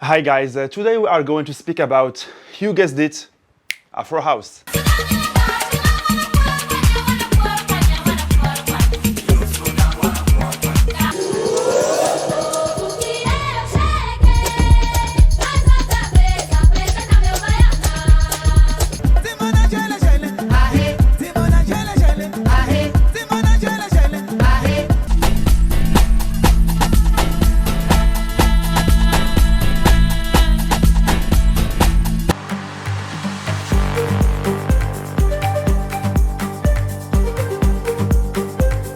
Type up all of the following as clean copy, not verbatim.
Hi guys, today we are going to speak about, you guessed it, Afro House.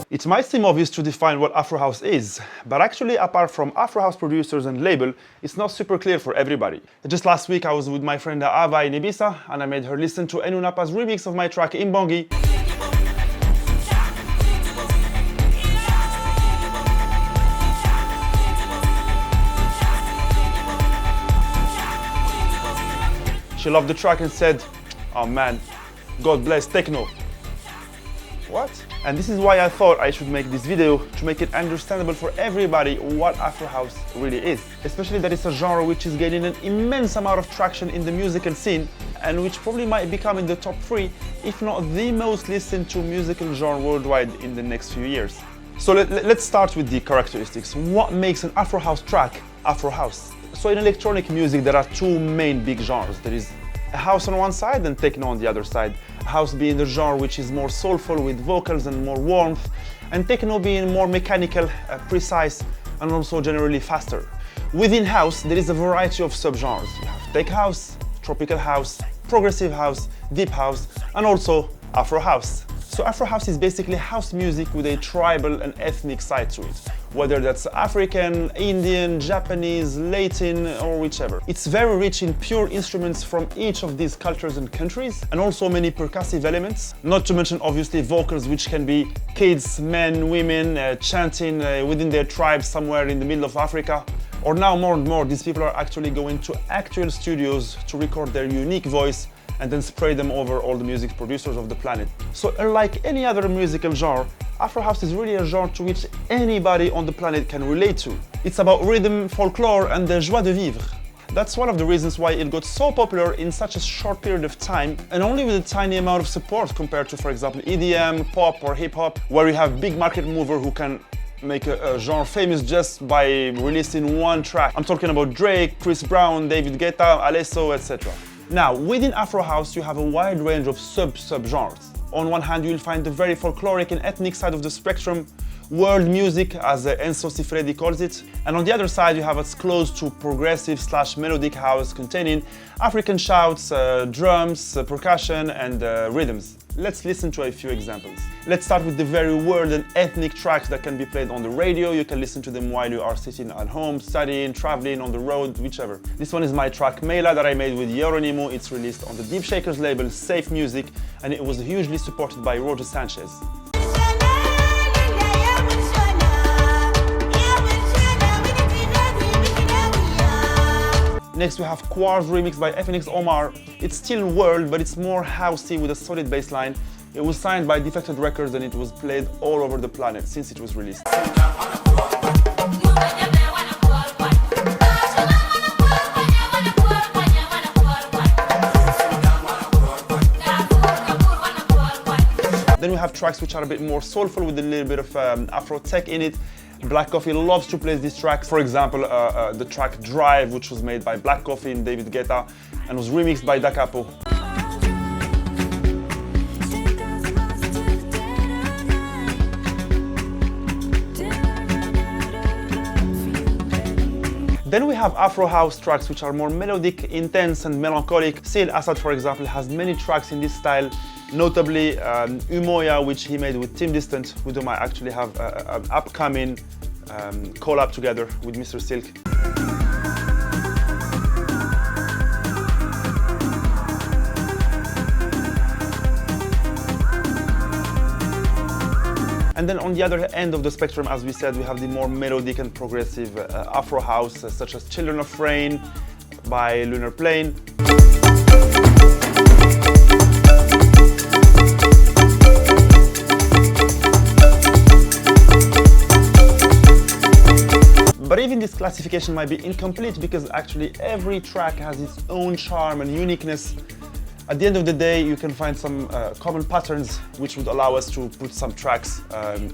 It might seem obvious to define what Afro House is, but actually apart from Afro House producers and label, it's not super clear for everybody. Just last week I was with my friend Ava in Ibiza and I made her listen to Enoo Napa's remix of my track Imbongi. She loved the track and said, "Oh man, God bless techno." What? And this is why I thought I should make this video, to make it understandable for everybody what Afro House really is. Especially that it's a genre which is gaining an immense amount of traction in the musical scene and which probably might become in the top 3, if not the most listened to musical genre worldwide in the next few years. So let's start with the characteristics. What makes an Afro House track Afro House? So in electronic music there are two main big genres. There is house on one side and techno on the other side. House being the genre which is more soulful with vocals and more warmth, and techno being more mechanical, precise, and also generally faster. Within house there is a variety of subgenres. You have tech house, tropical house, progressive house, deep house, and also Afro House. So Afro House is basically house music with a tribal and ethnic side to it, whether that's African, Indian, Japanese, Latin, or whichever. It's very rich in pure instruments from each of these cultures and countries, and also many percussive elements, not to mention obviously vocals, which can be kids, men, women, chanting within their tribes somewhere in the middle of Africa. Or now more and more, these people are actually going to actual studios to record their unique voice and then spray them over all the music producers of the planet. So unlike any other musical genre, Afro House is really a genre to which anybody on the planet can relate to. It's about rhythm, folklore, and the joie de vivre. That's one of the reasons why it got so popular in such a short period of time, and only with a tiny amount of support compared to, for example, EDM, pop, or hip-hop, where you have big market mover who can make a genre famous just by releasing one track. I'm talking about Drake, Chris Brown, David Guetta, Alesso, etc. Now, within Afro House, you have a wide range of sub-genres. On one hand, you'll find the very folkloric and ethnic side of the spectrum, world music, as Enzo Cifredi calls it, and on the other side, you have what's close to progressive/melodic house, containing African shouts, drums, percussion, and rhythms. Let's listen to a few examples. Let's start with the very world and ethnic tracks that can be played on the radio. You can listen to them while you are sitting at home, studying, traveling, on the road, whichever. This one is my track Meila that I made with Yeronimo. It's released on the Deep Shakers label Safe Music, and it was hugely supported by Roger Sanchez. Next we have Quar's remix by FNX Omar. It's still world, but it's more housey with a solid bass line. It was signed by Defected Records and it was played all over the planet since it was released. Then we have tracks which are a bit more soulful with a little bit of Afro tech in it. Black Coffee loves to play these tracks. For example, the track Drive, which was made by Black Coffee and David Guetta and was remixed by Capo. Then we have Afro House tracks which are more melodic, intense and melancholic. Sid Assad, for example, has many tracks in this style, notably Umoya, which he made with Tim Distant, with whom I actually have an upcoming collab together with Mr. Silk. And then on the other end of the spectrum, as we said, we have the more melodic and progressive Afro House, such as Children of Rain by Lunar. But even this classification might be incomplete because actually every track has its own charm and uniqueness. At the end of the day, you can find some common patterns which would allow us to put some tracks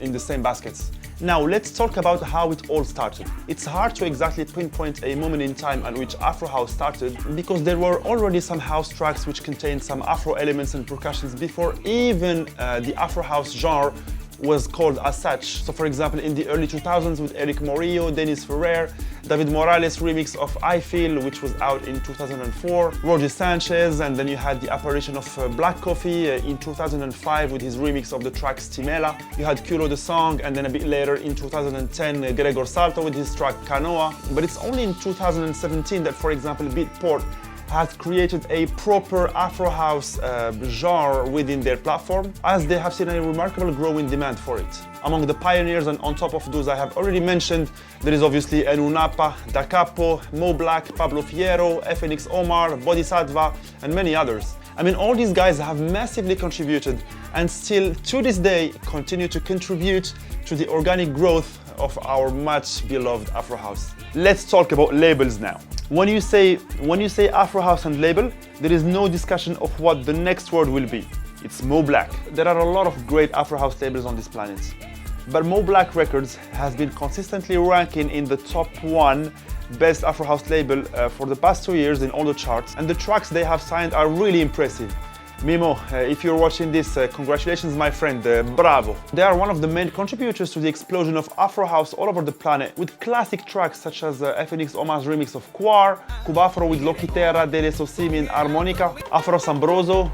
in the same baskets. Now let's talk about how it all started. It's hard to exactly pinpoint a moment in time at which Afro house started because there were already some house tracks which contained some Afro elements and percussions before even the Afro house genre was called as such. So for example, in the early 2000s with Eric Morillo, Dennis Ferrer, David Morales remix of I Feel, which was out in 2004, Roger Sanchez, and then you had the apparition of Black Coffee in 2005 with his remix of the track Stimela. You had Culo the Song, and then a bit later in 2010, Gregor Salto with his track Canoa. But it's only in 2017 that, for example, Beatport has created a proper Afro house genre within their platform, as they have seen a remarkable growing demand for it. Among the pioneers, and on top of those I have already mentioned, there is obviously Enoo Napa, Capo, Mo Black, Pablo Fierro, FNX Omar, Bodhisattva, and many others. I mean, all these guys have massively contributed and still to this day continue to contribute to the organic growth of our much beloved Afro house. Let's talk about labels now. When you say Afro house and label, there is no discussion of what the next word will be. It's Mo Black. There are a lot of great Afro house labels on this planet, but Mo Black Records has been consistently ranking in the top 1 best Afro house label for the past 2 years in all the charts, and the tracks they have signed are really impressive. Mimo, if you're watching this, congratulations my friend, bravo. They are one of the main contributors to the explosion of Afro house all over the planet, with classic tracks such as FNX Omar's remix of Quar, Cubafro with Loquitera, Dele Sosimi and Harmonica, Afro Sambroso,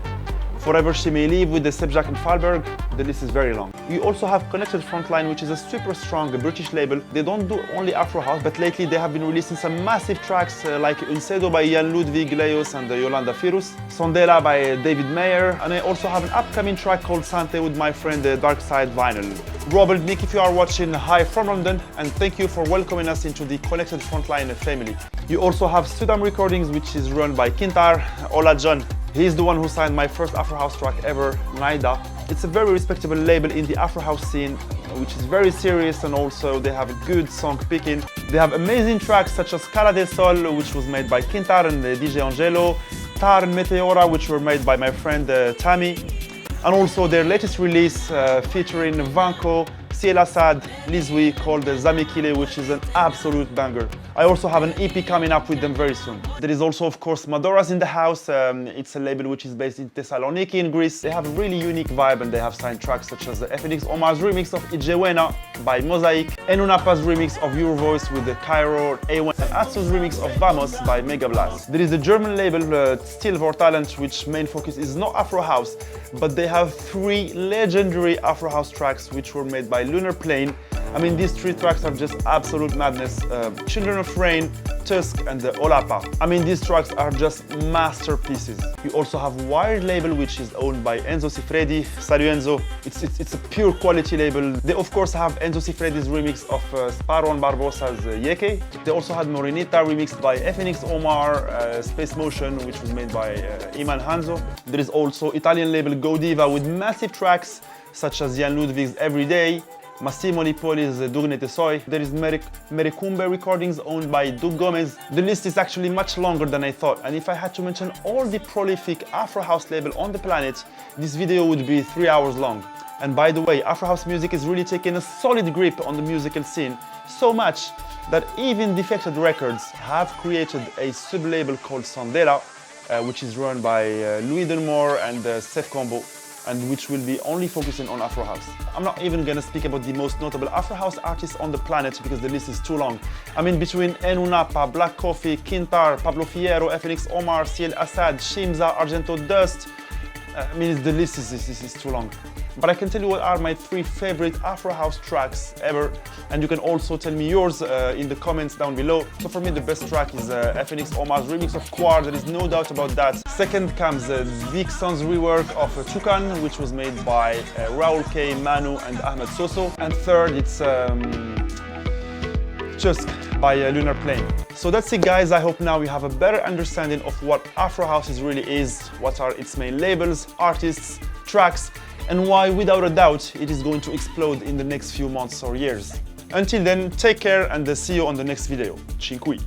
Forever She May Live with the Sebjak and Falberg. The list is very long. You also have Connected Frontline, which is a super strong British label. They don't do only Afro house, but lately they have been releasing some massive tracks like Uncedo by Jan Ludwig Leos and Yolanda Firus, Sondela by David Mayer, and I also have an upcoming track called Sante with my friend Dark Side Vinyl. Robert, Nick, if you are watching, hi from London, and thank you for welcoming us into the Connected Frontline family. You also have Sudam Recordings, which is run by Kintar, Ola John. He's the one who signed my first Afro house track ever, Naida. It's a very respectable label in the Afro house scene, which is very serious, and also they have a good song picking. They have amazing tracks such as Cala del Sol, which was made by Kintar and DJ Angelo, Tar and Meteora, which were made by my friend Tammy, and also their latest release featuring Vanko, Ciel Assad, Lizwi, called Zamikile, which is an absolute banger. I also have an EP coming up with them very soon. There is also, of course, Madora's in the house. It's a label which is based in Thessaloniki in Greece. They have a really unique vibe, and they have signed tracks such as the FNX Omar's remix of Ijewena by Mosaic, Enoo Napa's remix of Your Voice with the Cairo A1, and Atsu's remix of Vamos by Mega Blast. There is a German label, Still for Talent, which main focus is not Afro house, but they have 3 legendary Afro house tracks which were made by Lunar Plane. I mean, these 3 tracks are just absolute madness. Children of Rain, Tusk and the Olapa. I mean, these tracks are just masterpieces. You also have Wired label, which is owned by Enzo Cifredi. Salut Enzo. It's a pure quality label. They of course have Enzo Cifredi's remix of Sparrow and Barbosa's Yeke. They also had Morenita remixed by FNX Omar, Space Motion, which was made by Iman Hanzo. There is also Italian label Godiva with massive tracks such as Jan Ludwig's Everyday, Massimo Lipoli's Dugnete Soy. There is Merecumbe Recordings owned by Doug Gomez. The list is actually much longer than I thought, and if I had to mention all the prolific Afro house label on the planet, this video would be 3 hours long. And by the way, Afro house music is really taking a solid grip on the musical scene, so much that even Defected Records have created a sub-label called Sondela, which is run by Louis Denmore and Seth Combo, and which will be only focusing on Afro house. I'm not even gonna speak about the most notable Afro house artists on the planet because the list is too long. I mean, between Enoo Napa, Black Coffee, Kintar, Pablo Fierro, FNX Omar, Ciel Assad, Shimza, Argento Dust, I mean, the list is too long. But I can tell you what are my 3 favorite Afro house tracks ever, and you can also tell me yours in the comments down below. So for me, the best track is FNX Omar's remix of Quar, there is no doubt about that. Second comes Vixen's rework of Toucan, which was made by Raul K, Manu and Ahmed Soso. And third, it's Tusk by Lunar Plane. So that's it guys, I hope now you have a better understanding of what Afro house really is, what are its main labels, artists, tracks, and why without a doubt it is going to explode in the next few months or years. Until then, take care and see you on the next video. Cincui.